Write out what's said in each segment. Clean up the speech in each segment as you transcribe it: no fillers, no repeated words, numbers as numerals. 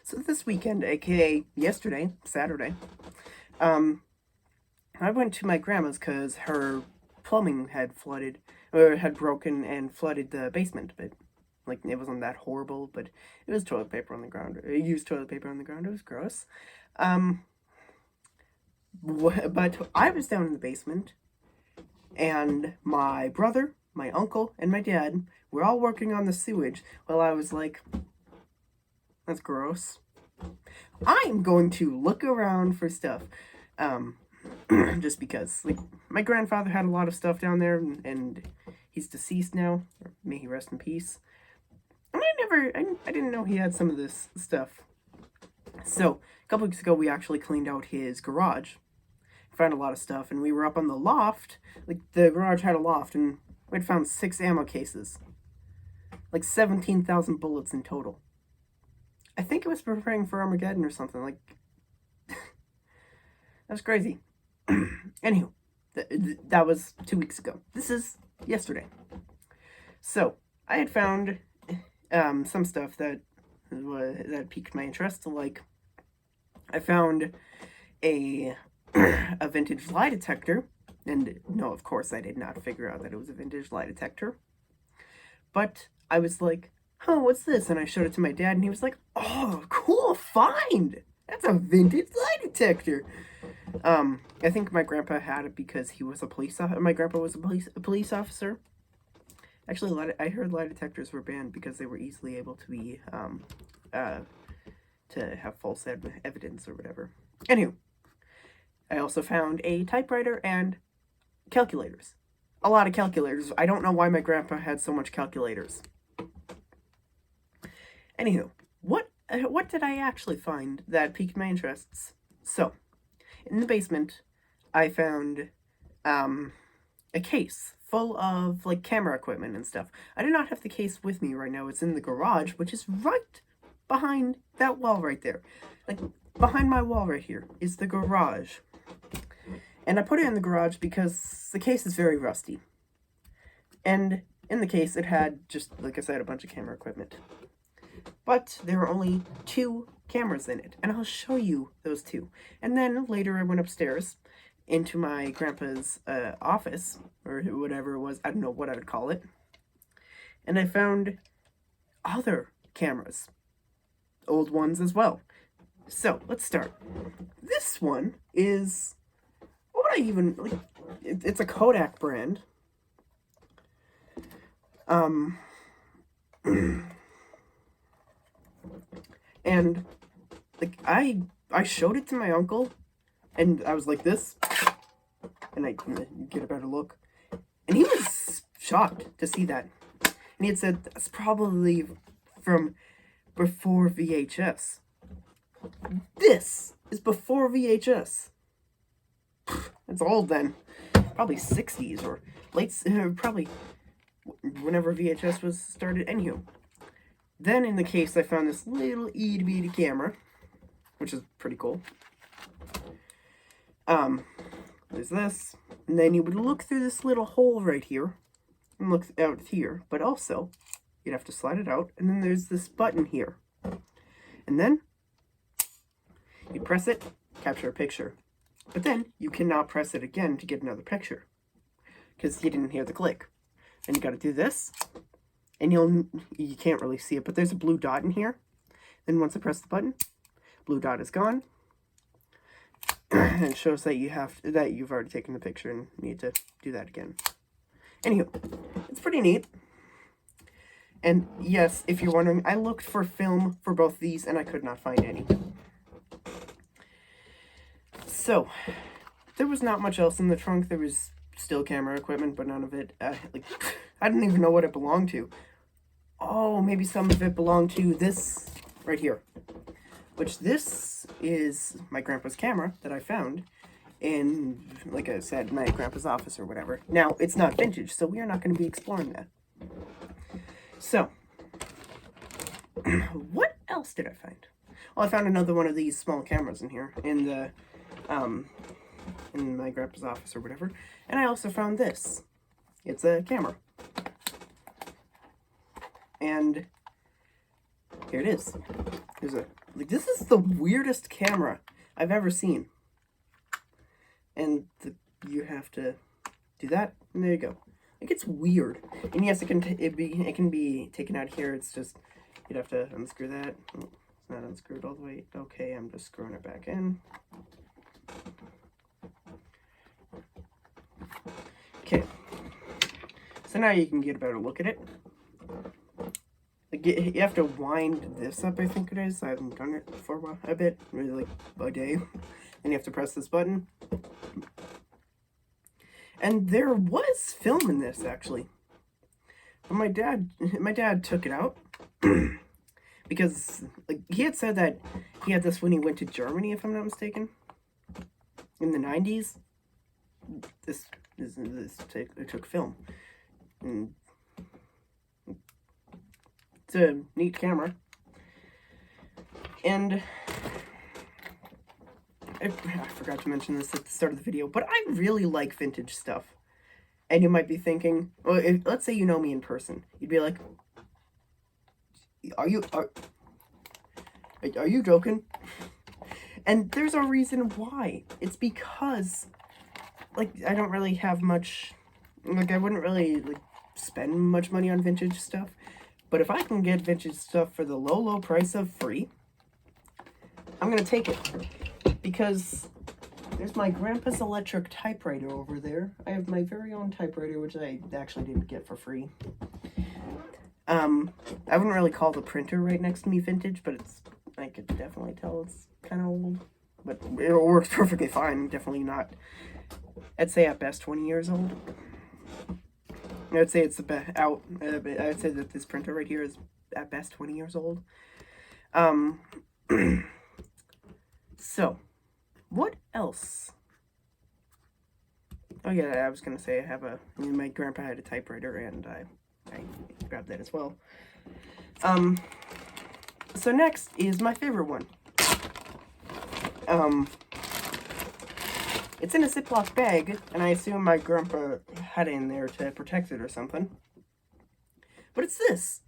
So this weekend, aka yesterday, Saturday, um, I went to my grandma's because her plumbing had flooded, or had broken and flooded the basement. But like it wasn't that horrible, but it was toilet paper on the ground. Used toilet paper on the ground. It was gross. Um, but I was down in the basement, and my brother, my uncle, and my dad were all working on the sewage. While I was like, "That's gross." I'm going to look around for stuff. Um, just because, like, my grandfather had a lot of stuff down there, and he's deceased now. May he rest in peace. And I didn't know he had some of this stuff. So, a couple weeks ago, we actually cleaned out his garage. Found a lot of stuff, and we were up on the loft. Like, the garage had a loft, and we'd found 6 ammo cases. Like, 17,000 bullets in total. I think it was preparing for Armageddon or something. Like, that was crazy. Anywho, that was 2 weeks ago. This is yesterday. So, I had found some stuff that piqued my interest. Like, I found a a vintage lie detector, and no, of course, I did not figure out that it was a vintage lie detector. But I was like, "Oh, what's this?" And I showed it to my dad, and he was like, "Oh, cool find! That's a vintage lie detector." I think my grandpa had it because he was a police officer. My grandpa was a police officer. Actually, I heard lie detectors were banned because they were easily able to be, to have false evidence or whatever. Anywho, I also found a typewriter and calculators. A lot of calculators. I don't know why my grandpa had so much calculators. Anywho, what did I actually find that piqued my interests? So, in the basement, I found a case full of like camera equipment and stuff. I do not have the case with me right now. It's in the garage, which is right behind that wall right there. Like behind my wall right here is the garage. And I put it in the garage because the case is very rusty. And in the case it had just, like I said, a bunch of camera equipment. But there were only 2 cameras in it, and I'll show you those 2. And then later I went upstairs into my grandpa's office, or whatever it was. I don't know what I would call it. And I found other cameras, old ones as well. So let's start. This one is, what would I even, like, it's a Kodak brand. And like I showed it to my uncle, and I was like this, and I get a better look, and he was shocked to see that, and he had said that's probably from before VHS. This is before VHS. It's old then, probably 60s or late, probably whenever VHS was started. Anywho, then in the case I found this little itty bitty camera, which is pretty cool. There's this, and then you would look through this little hole right here, and look out here, but also, you'd have to slide it out, and then there's this button here. And then, you press it, capture a picture. But then, you cannot press it again to get another picture, because you didn't hear the click. And you gotta do this, and you can't really see it, but there's a blue dot in here. Then once I press the button, blue dot is gone. And it shows that you've already taken the picture and need to do that again. Anywho, it's pretty neat. And yes, if you're wondering, I looked for film for both these and I could not find any. So, there was not much else in the trunk. There was still camera equipment, but none of it, like, I don't even know what it belonged to. Oh, maybe some of it belonged to this right here. Which this is my grandpa's camera that I found in, like I said, my grandpa's office or whatever. Now, it's not vintage, so we are not going to be exploring that. So, what else did I find? Well, I found another one of these small cameras in here, in the, in my grandpa's office or whatever. And I also found this. It's a camera. And here it is. There's a Like, this is the weirdest camera I've ever seen. And you have to do that, and there you go. Like, it's weird. And yes, it can be taken out here. It's just, you'd have to unscrew that. Oh, it's not unscrewed all the way. Okay, I'm just screwing it back in. Okay. So now you can get a better look at it. Like, you have to wind this up, I think it is. I haven't done it for a bit, maybe like a day. And you have to press this button. And there was film in this, actually. But my dad took it out. Because, like, he had said that he had this when he went to Germany, if I'm not mistaken. In the 90s. They took film. And it's a neat camera. And I forgot to mention this at the start of the video, but I really like vintage stuff. And you might be thinking, well, let's say you know me in person. You'd be like, are you joking? And there's a reason why. It's because, like, I don't really have much, like, I wouldn't really, like, spend much money on vintage stuff. But if I can get vintage stuff for the low price of free, I'm gonna take it. Because there's my grandpa's electric typewriter over there. I have my very own typewriter, which I actually didn't get for free. I wouldn't really call the printer right next to me vintage, but I could definitely tell it's kind of old. But it works perfectly fine. Definitely not, I'd say at best 20 years old. I'd say it's I'd say that this printer right here is at best 20 years old. So, what else? Oh yeah, I was gonna say my grandpa had a typewriter, and I grabbed that as well. So next is my favorite one. It's in a Ziploc bag, and I assume my grandpa had it in there to protect it or something. But it's this.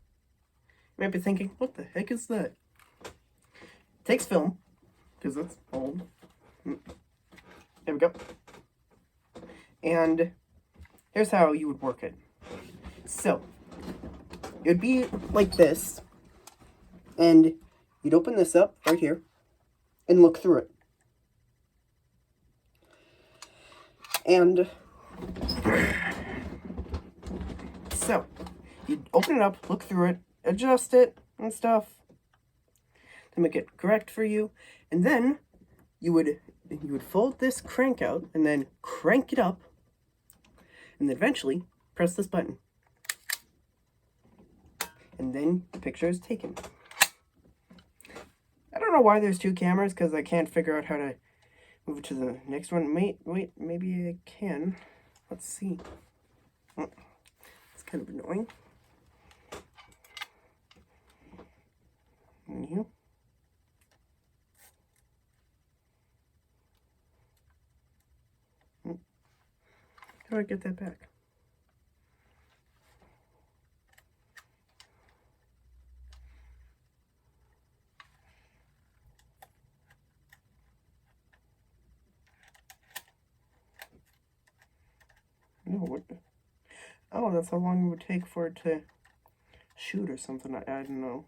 You might be thinking, what the heck is that? It takes film, because it's old. There we go. And here's how you would work it. So, it would be like this, and you'd open this up right here, and look through it. And so, you'd open it up, look through it, adjust it and stuff to make it correct for you, and then you would fold this crank out and then crank it up, and then eventually press this button. And then the picture is taken. I don't know why there's two cameras, because I can't figure out how to move to the next one. Wait, maybe I can. Let's see. Oh, it's kind of annoying. And you. How do I get that back? No, what? Oh, that's how long it would take for it to shoot or something. I don't know.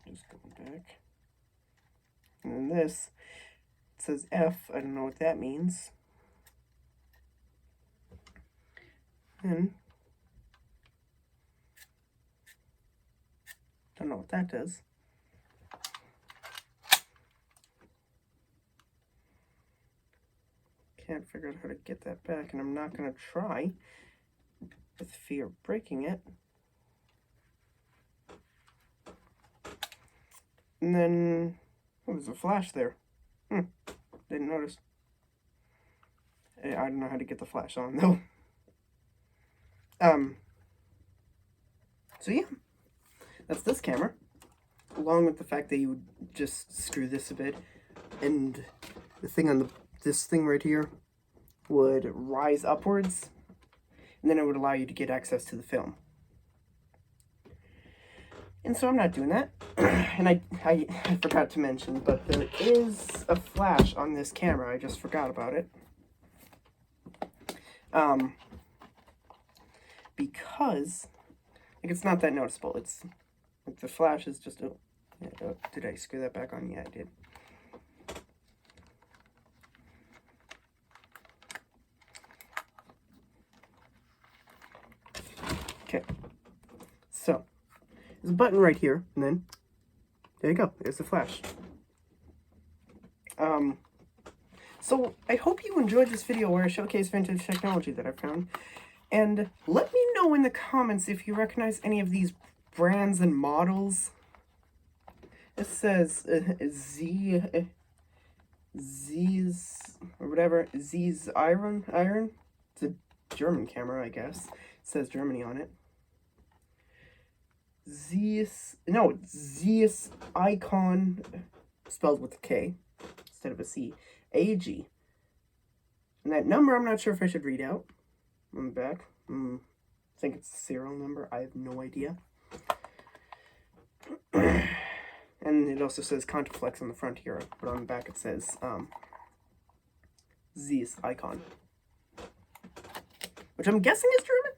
Just going back. And then this, it says F. I don't know what that means. Then, don't know what that does. Can't figure out how to get that back, and I'm not going to try with fear of breaking it. And then, oh, there's a flash there. Didn't notice. I don't know how to get the flash on, though. So yeah, that's this camera, along with the fact that you would just screw this a bit, and the thing on this thing right here would rise upwards, and then it would allow you to get access to the film. And so I'm not doing that. And I forgot to mention, but there is a flash on this camera. I just forgot about it. Because like it's not that noticeable. It's like the flash is just oh, did I screw that back on? Yeah, I did. Okay. So there's a button right here, and then there you go. There's the flash. So I hope you enjoyed this video where I showcase vintage technology that I found. And let me know in the comments if you recognize any of these brands and models. It says Z's or whatever, Z's Iron. It's a German camera, I guess. It says Germany on it. Z's Icon, spelled with a K instead of a C. AG. And that number, I'm not sure if I should read out on the back. I think it's a serial number. I have no idea. And it also says Contaflex on the front here, but on the back it says Z's Icon, which I'm guessing is German.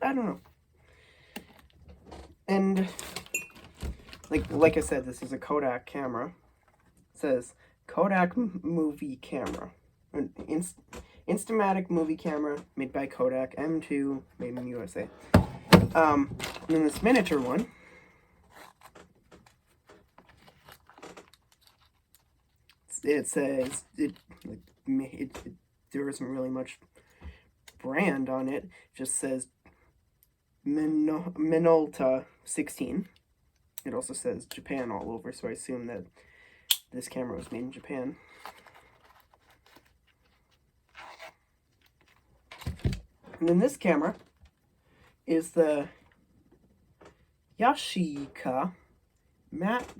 I don't know. And like I said, this is a Kodak camera. It says Kodak movie camera, an Instamatic movie camera made by Kodak, M2, made in USA. And then this miniature one. It says there isn't really much brand on it. It just says Minolta 16. It also says Japan all over, so I assume that this camera was made in Japan. And then this camera is the Yashica Matte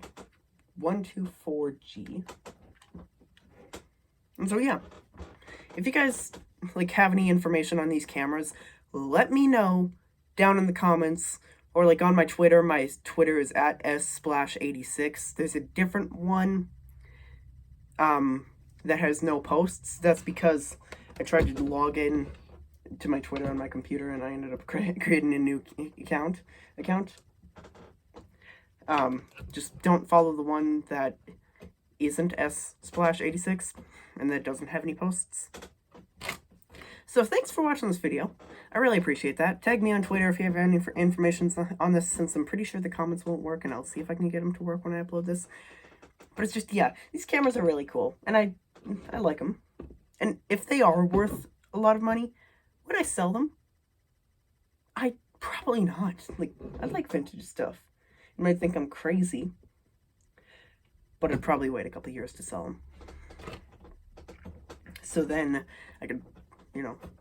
124G. And so yeah, if you guys have any information on these cameras, let me know down in the comments, or on my Twitter. My Twitter is at @splash86. There's a different one that has no posts. That's because I tried to log in to my Twitter on my computer and I ended up creating a new account. Just don't follow the one that isn't @splash86 and that doesn't have any posts. So thanks for watching this video. I really appreciate that. Tag me on Twitter if you have any information on this, since I'm pretty sure the comments won't work, and I'll see if I can get them to work when I upload this. But it's just, yeah, these cameras are really cool, and I like them. And if they are worth a lot of money, would I sell them? Probably not. I like vintage stuff. You might think I'm crazy, but I'd probably wait a couple years to sell them. So then I could,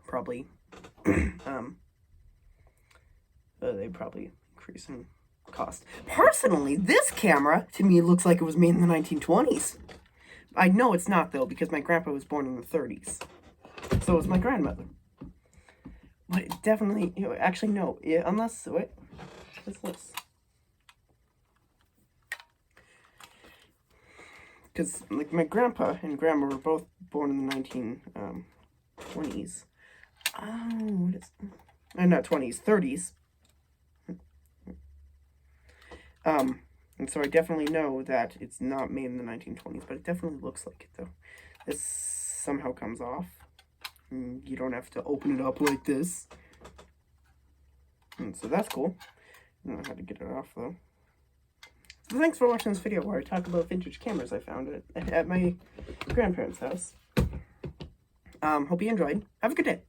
probably, they'd probably increase in cost. Personally, this camera, to me, looks like it was made in the 1920s. I know it's not, though, because my grandpa was born in the 30s. So was my grandmother. But it definitely, actually, no. Yeah, unless, wait, what's this? Because, my grandpa and grandma were both born in the 1920s. Oh, what is... not 20s, 30s. And so I definitely know that it's not made in the 1920s, but it definitely looks like it, though. This somehow comes off. You don't have to open it up like this. And so that's cool. I don't know how to get it off, though. So thanks for watching this video where I talk about vintage cameras I found at my grandparents' house. Hope you enjoyed. Have a good day.